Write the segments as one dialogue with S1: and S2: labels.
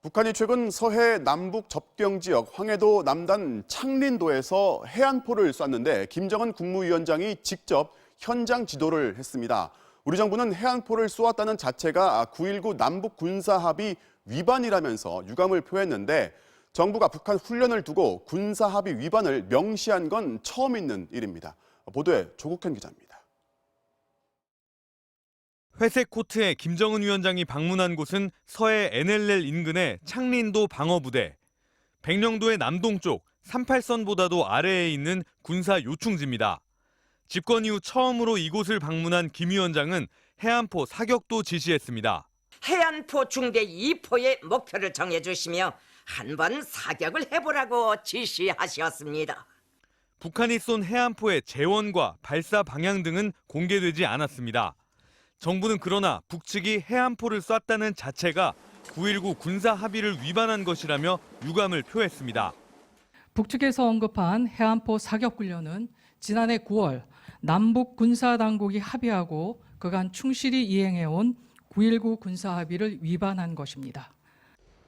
S1: 북한이 최근 서해 남북 접경 지역 황해도 남단 창린도에서 해안포를 쐈는데 김정은 국무위원장이 직접 현장 지도를 했습니다. 우리 정부는 해안포를 쏘았다는 자체가 9.19 남북 군사합의 위반이라면서 유감을 표했는데 정부가 북한 훈련을 두고 군사합의 위반을 명시한 건 처음 있는 일입니다. 보도에 조국현 기자입니다.
S2: 회색 코트에 김정은 위원장이 방문한 곳은 서해 NLL 인근의 창린도 방어부대. 백령도의 남동쪽 38선보다도 아래에 있는 군사 요충지입니다. 집권 이후 처음으로 이곳을 방문한 김 위원장은 해안포 사격도 지시했습니다.
S3: 해안포 중대 2포의 목표를 정해주시며 한번 사격을 해보라고 지시하셨습니다.
S2: 북한이 쏜 해안포의 재원과 발사 방향 등은 공개되지 않았습니다. 정부는 그러나 북측이 해안포를 쐈다는 자체가 9.19 군사 합의를 위반한 것이라며 유감을 표했습니다.
S4: 북측에서 언급한 해안포 사격 훈련은 지난해 9월 남북 군사 당국이 합의하고 그간 충실히 이행해온 9.19 군사 합의를 위반한 것입니다.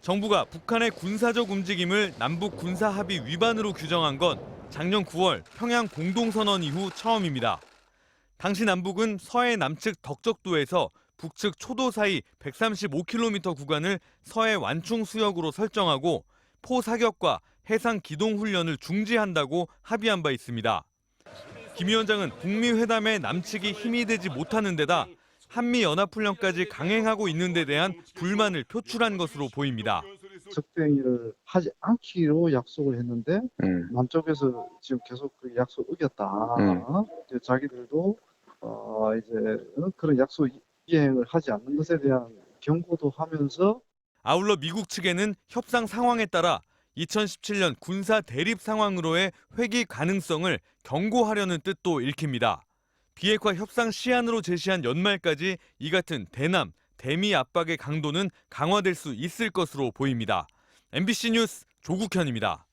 S2: 정부가 북한의 군사적 움직임을 남북 군사 합의 위반으로 규정한 건 작년 9월 평양 공동선언 이후 처음입니다. 당시 남북은 서해 남측 덕적도에서 북측 초도 사이 135km 구간을 서해 완충 수역으로 설정하고 포 사격과 해상 기동 훈련을 중지한다고 합의한 바 있습니다. 김 위원장은 북미 회담에 남측이 힘이 되지 못하는 데다 한미연합훈련까지 강행하고 있는 데 대한 불만을 표출한 것으로 보입니다.
S5: 적대행위를 하지 않기로 약속을 했는데 남쪽에서 지금 계속 그 약속 어겼다. 이제 자기들도 그런 약속 이행을 하지 않는 것에 대한 경고도 하면서
S2: 아울러 미국 측에는 협상 상황에 따라 2017년 군사 대립 상황으로의 회귀 가능성을 경고하려는 뜻도 읽힙니다. 비핵화 협상 시한으로 제시한 연말까지 이 같은 대남, 대미 압박의 강도는 강화될 수 있을 것으로 보입니다. MBC 뉴스 조국현입니다.